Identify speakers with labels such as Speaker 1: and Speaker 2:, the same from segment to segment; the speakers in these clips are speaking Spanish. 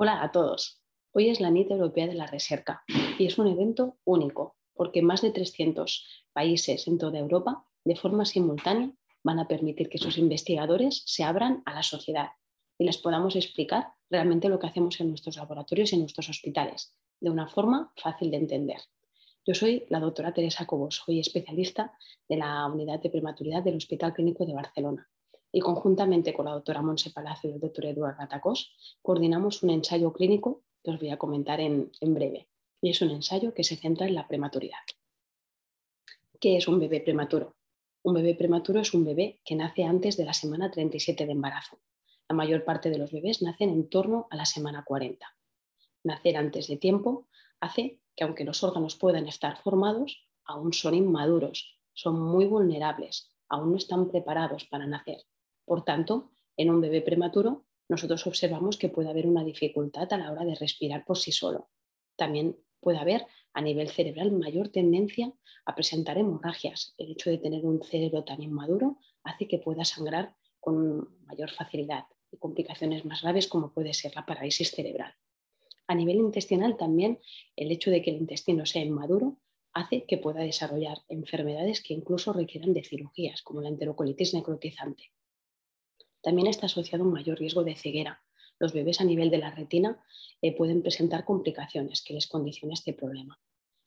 Speaker 1: Hola a todos. Hoy es la Nit Europea de la Recerca y es un evento único porque más de 300 países en toda Europa, de forma simultánea, van a permitir que sus investigadores se abran a la sociedad y les podamos explicar realmente lo que hacemos en nuestros laboratorios y en nuestros hospitales, de una forma fácil de entender. Yo soy la doctora Teresa Cobos, soy especialista de la unidad de prematuridad del Hospital Clínico de Barcelona y conjuntamente con la doctora Montse Palacio y el doctor Eduard Gatacós coordinamos un ensayo clínico que os voy a comentar en breve. Y es un ensayo que se centra en la prematuridad. ¿Qué es un bebé prematuro? Un bebé prematuro es un bebé que nace antes de la semana 37 de embarazo. La mayor parte de los bebés nacen en torno a la semana 40. Nacer antes de tiempo hace que, aunque los órganos puedan estar formados, aún son inmaduros, son muy vulnerables, aún no están preparados para nacer. Por tanto, en un bebé prematuro, nosotros observamos que puede haber una dificultad a la hora de respirar por sí solo. También puede haber a nivel cerebral mayor tendencia a presentar hemorragias. El hecho de tener un cerebro tan inmaduro hace que pueda sangrar con mayor facilidad y complicaciones más graves como puede ser la parálisis cerebral. A nivel intestinal también el hecho de que el intestino sea inmaduro hace que pueda desarrollar enfermedades que incluso requieran de cirugías, como la enterocolitis necrotizante. También está asociado a un mayor riesgo de ceguera. Los bebés a nivel de la retina pueden presentar complicaciones que les condicionan este problema.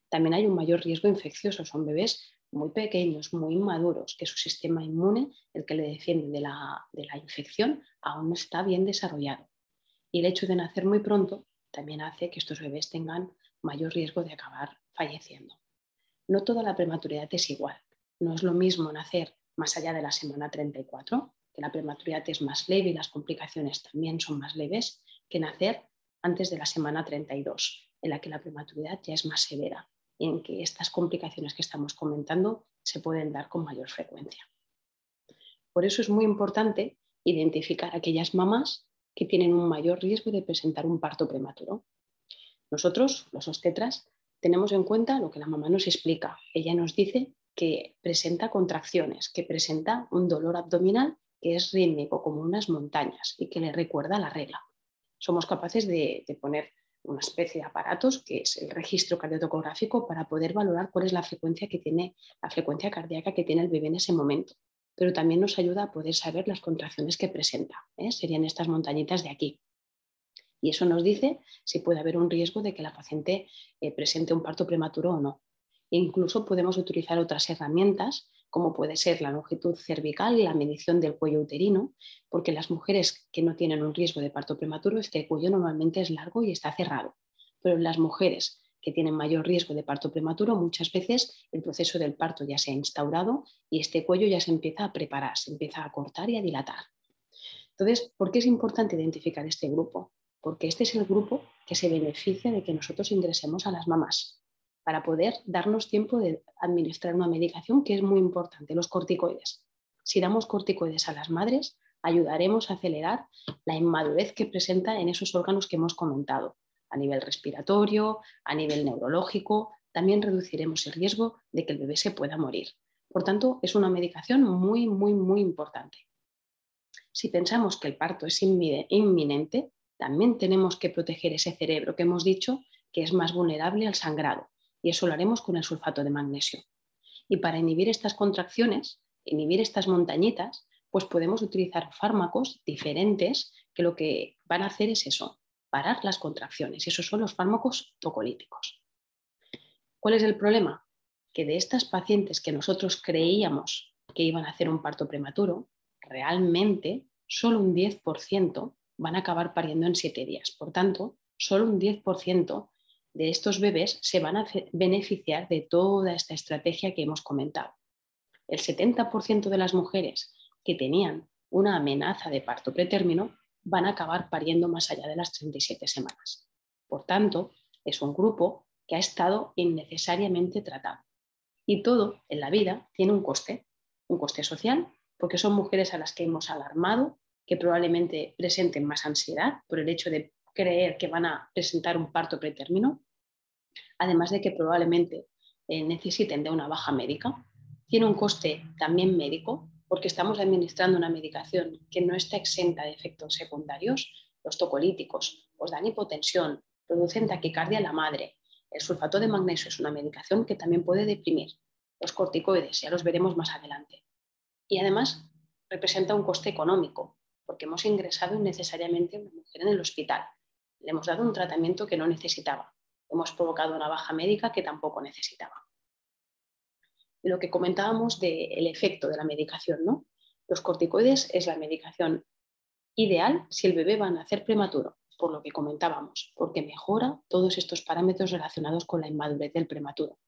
Speaker 1: También hay un mayor riesgo infeccioso. Son bebés muy pequeños, muy inmaduros, que su sistema inmune, el que le defiende de la infección, aún no está bien desarrollado. Y el hecho de nacer muy pronto también hace que estos bebés tengan mayor riesgo de acabar falleciendo. No toda la prematuridad es igual. No es lo mismo nacer más allá de la semana 34, que la prematuridad es más leve y las complicaciones también son más leves, que nacer antes de la semana 32, en la que la prematuridad ya es más severa y en que estas complicaciones que estamos comentando se pueden dar con mayor frecuencia. Por eso es muy importante identificar a aquellas mamás que tienen un mayor riesgo de presentar un parto prematuro. Nosotros, los obstetras, tenemos en cuenta lo que la mamá nos explica. Ella nos dice que presenta contracciones, que presenta un dolor abdominal que es rítmico como unas montañas y que le recuerda la regla. Somos capaces de poner una especie de aparatos que es el registro cardiotocográfico para poder valorar cuál es la frecuencia que tiene, la frecuencia cardíaca que tiene el bebé en ese momento. Pero también nos ayuda a poder saber las contracciones que presenta. Serían estas montañitas de aquí. Y eso nos dice si puede haber un riesgo de que la paciente presente un parto prematuro o no. E incluso podemos utilizar otras herramientas, como puede ser la longitud cervical y la medición del cuello uterino, porque las mujeres que no tienen un riesgo de parto prematuro, este cuello normalmente es largo y está cerrado. Pero en las mujeres que tienen mayor riesgo de parto prematuro, muchas veces el proceso del parto ya se ha instaurado y este cuello ya se empieza a preparar, se empieza a cortar y a dilatar. Entonces, ¿por qué es importante identificar este grupo? Porque este es el grupo que se beneficia de que nosotros ingresemos a las mamás para poder darnos tiempo de administrar una medicación que es muy importante, los corticoides. Si damos corticoides a las madres, ayudaremos a acelerar la inmadurez que presenta en esos órganos que hemos comentado, a nivel respiratorio, a nivel neurológico, también reduciremos el riesgo de que el bebé se pueda morir. Por tanto, es una medicación muy, muy, muy importante. Si pensamos que el parto es inminente, también tenemos que proteger ese cerebro que hemos dicho que es más vulnerable al sangrado, y eso lo haremos con el sulfato de magnesio. Y para inhibir estas contracciones, inhibir estas montañitas, pues podemos utilizar fármacos diferentes que lo que van a hacer es eso, parar las contracciones, y esos son los fármacos tocolíticos. ¿Cuál es el problema? Que de estas pacientes que nosotros creíamos que iban a hacer un parto prematuro, realmente solo un 10% van a acabar pariendo en 7 días. Por tanto, solo un 10% de estos bebés se van a beneficiar de toda esta estrategia que hemos comentado. El 70% de las mujeres que tenían una amenaza de parto pretérmino van a acabar pariendo más allá de las 37 semanas. Por tanto, es un grupo que ha estado innecesariamente tratado. Y todo en la vida tiene un coste social, porque son mujeres a las que hemos alarmado, que probablemente presenten más ansiedad por el hecho de creer que van a presentar un parto pretérmino, además de que probablemente necesiten de una baja médica. Tiene un coste también médico, porque estamos administrando una medicación que no está exenta de efectos secundarios, los tocolíticos, pues dan hipotensión, producen taquicardia a la madre. El sulfato de magnesio es una medicación que también puede deprimir. Los corticoides, ya los veremos más adelante. Y además representa un coste económico, porque hemos ingresado innecesariamente a una mujer en el hospital. Le hemos dado un tratamiento que no necesitaba. Hemos provocado una baja médica que tampoco necesitaba. Y lo que comentábamos del efecto de la medicación, ¿no? Los corticoides es la medicación ideal si el bebé va a nacer prematuro, por lo que comentábamos, porque mejora todos estos parámetros relacionados con la inmadurez del prematuro.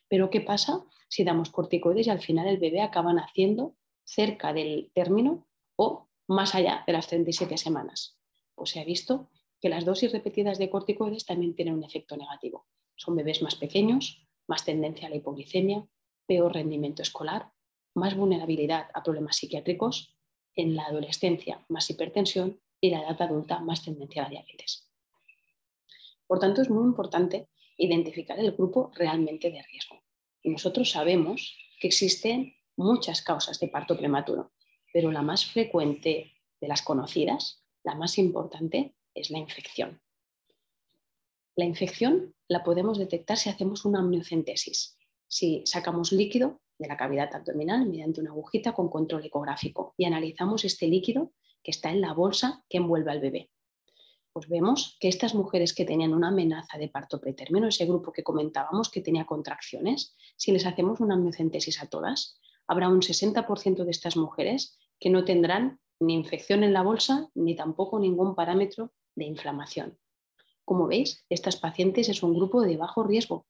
Speaker 1: Pero ¿qué pasa si damos corticoides y al final el bebé acaba naciendo cerca del término o más allá de las 37 semanas? Pues se ha visto que las dosis repetidas de corticoides también tienen un efecto negativo. Son bebés más pequeños, más tendencia a la hipoglicemia, peor rendimiento escolar, más vulnerabilidad a problemas psiquiátricos, en la adolescencia más hipertensión y en la edad adulta más tendencia a la diabetes. Por tanto, es muy importante identificar el grupo realmente de riesgo. Y nosotros sabemos que existen muchas causas de parto prematuro, pero la más frecuente de las conocidas, la más importante, es la infección. La infección la podemos detectar si hacemos una amniocentesis, si sacamos líquido de la cavidad abdominal mediante una agujita con control ecográfico y analizamos este líquido que está en la bolsa que envuelve al bebé. Pues vemos que estas mujeres que tenían una amenaza de parto pretérmino, ese grupo que comentábamos que tenía contracciones, si les hacemos una amniocentesis a todas, habrá un 60% de estas mujeres que no tendrán ni infección en la bolsa ni tampoco ningún parámetro de inflamación. Como veis, estas pacientes es un grupo de bajo riesgo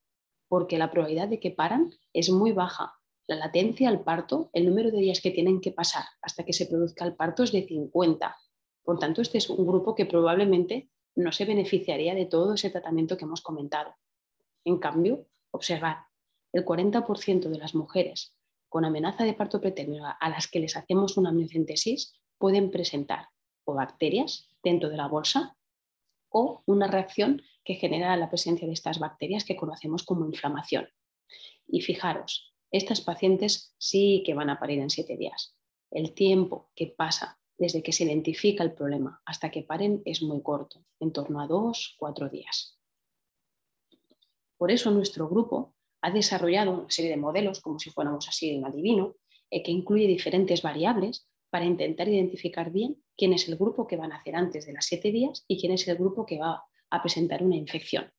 Speaker 1: porque la probabilidad de que paran es muy baja. La latencia al parto, el número de días que tienen que pasar hasta que se produzca el parto es de 50. Por tanto, este es un grupo que probablemente no se beneficiaría de todo ese tratamiento que hemos comentado. En cambio, observar, el 40% de las mujeres con amenaza de parto pretérmino a las que les hacemos una amniocentesis pueden presentar o bacterias dentro de la bolsa o una reacción que genera la presencia de estas bacterias que conocemos como inflamación. Y fijaros, estas pacientes sí que van a parir en 7 días. El tiempo que pasa desde que se identifica el problema hasta que paren es muy corto, en torno a 2-4 días. Por eso nuestro grupo ha desarrollado una serie de modelos, como si fuéramos así un adivino, que incluye diferentes variables para intentar identificar bien quién es el grupo que va a nacer antes de las 7 días y quién es el grupo que va a presentar una infección.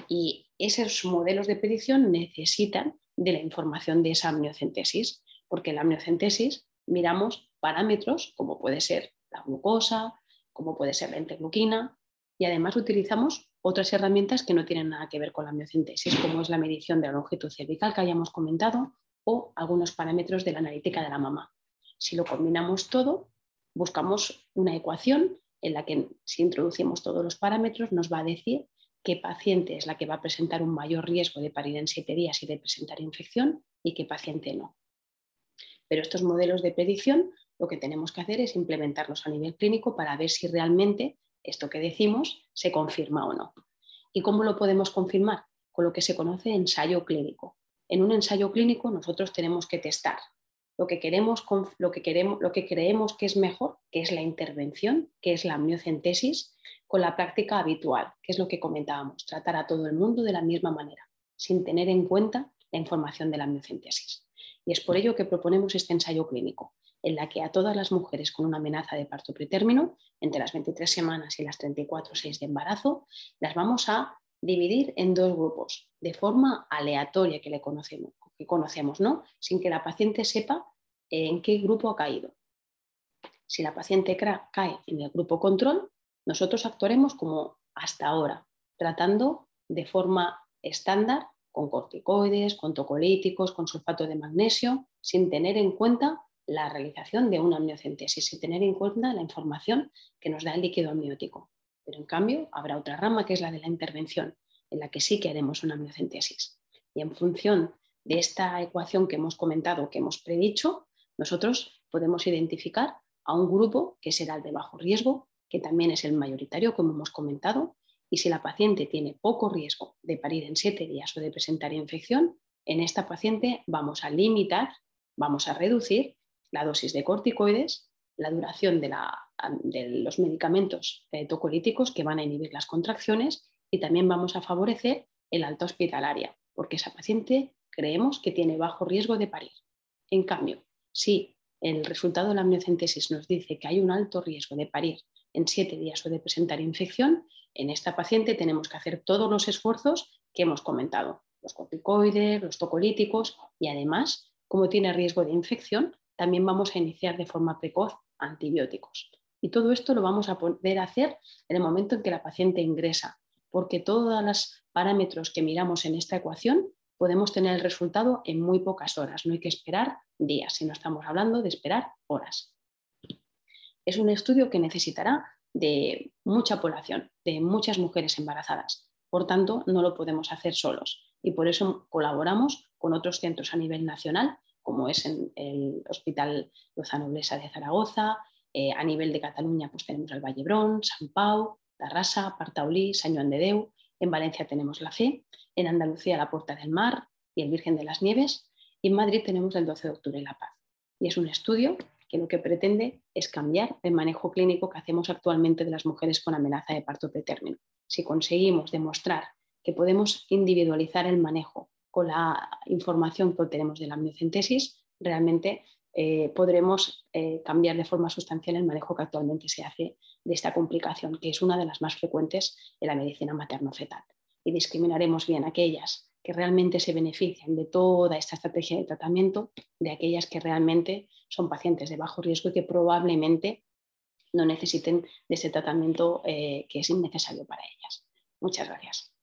Speaker 1: Y esos modelos de predicción necesitan de la información de esa amniocentesis, porque en la amniocentesis miramos parámetros como puede ser la glucosa, como puede ser la interleuquina, y además utilizamos otras herramientas que no tienen nada que ver con la amniocentesis, como es la medición de la longitud cervical que hayamos comentado o algunos parámetros de la analítica de la mama. Si lo combinamos todo, buscamos una ecuación en la que si introducimos todos los parámetros nos va a decir qué paciente es la que va a presentar un mayor riesgo de parir en 7 días y de presentar infección y qué paciente no. Pero estos modelos de predicción lo que tenemos que hacer es implementarlos a nivel clínico para ver si realmente esto que decimos se confirma o no. ¿Y cómo lo podemos confirmar? Con lo que se conoce ensayo clínico. En un ensayo clínico nosotros tenemos que testar lo que creemos que es mejor, que es la intervención, que es la amniocentesis, con la práctica habitual, que es lo que comentábamos, tratar a todo el mundo de la misma manera, sin tener en cuenta la información de la amniocentesis. Y es por ello que proponemos este ensayo clínico, en la que a todas las mujeres con una amenaza de parto pretérmino, entre las 23 semanas y las 34,6 de embarazo, las vamos a dividir en 2 grupos, de forma aleatoria que conocemos, ¿no? Sin que la paciente sepa en qué grupo ha caído. Si la paciente cae en el grupo control, nosotros actuaremos como hasta ahora, tratando de forma estándar con corticoides, con tocolíticos, con sulfato de magnesio, sin tener en cuenta la realización de una amniocentesis, sin tener en cuenta la información que nos da el líquido amniótico. Pero en cambio habrá otra rama que es la de la intervención, en la que sí que haremos una amniocentesis. Y en función de esta ecuación que hemos comentado, que hemos predicho, nosotros podemos identificar a un grupo que será el de bajo riesgo, que también es el mayoritario, como hemos comentado, y si la paciente tiene poco riesgo de parir en 7 días o de presentar infección, en esta paciente vamos a limitar, vamos a reducir la dosis de corticoides la duración de los medicamentos tocolíticos que van a inhibir las contracciones y también vamos a favorecer el alta hospitalaria, porque esa paciente creemos que tiene bajo riesgo de parir. En cambio, si el resultado de la amniocentesis nos dice que hay un alto riesgo de parir en 7 días o de presentar infección, en esta paciente tenemos que hacer todos los esfuerzos que hemos comentado, los corticoides, los tocolíticos y además, como tiene riesgo de infección, también vamos a iniciar de forma precoz antibióticos. Y todo esto lo vamos a poder hacer en el momento en que la paciente ingresa, porque todos los parámetros que miramos en esta ecuación podemos tener el resultado en muy pocas horas. No hay que esperar días, sino estamos hablando de esperar horas. Es un estudio que necesitará de mucha población, de muchas mujeres embarazadas. Por tanto, no lo podemos hacer solos y por eso colaboramos con otros centros a nivel nacional, como es en el Hospital Lozano Blesa de Zaragoza, a nivel de Cataluña pues tenemos el Vallebrón, Sant Pau, Tarrasa, Partaulí, Sant Joan de Déu, en Valencia tenemos la FE, en Andalucía la Puerta del Mar y el Virgen de las Nieves, y en Madrid tenemos el 12 de octubre La Paz. Y es un estudio que lo que pretende es cambiar el manejo clínico que hacemos actualmente de las mujeres con amenaza de parto pretérmino. Si conseguimos demostrar que podemos individualizar el manejo con la información que obtenemos de la amniocentesis, realmente podremos cambiar de forma sustancial el manejo que actualmente se hace de esta complicación, que es una de las más frecuentes en la medicina materno-fetal. Y discriminaremos bien a aquellas que realmente se benefician de toda esta estrategia de tratamiento de aquellas que realmente son pacientes de bajo riesgo y que probablemente no necesiten de ese tratamiento que es innecesario para ellas. Muchas gracias.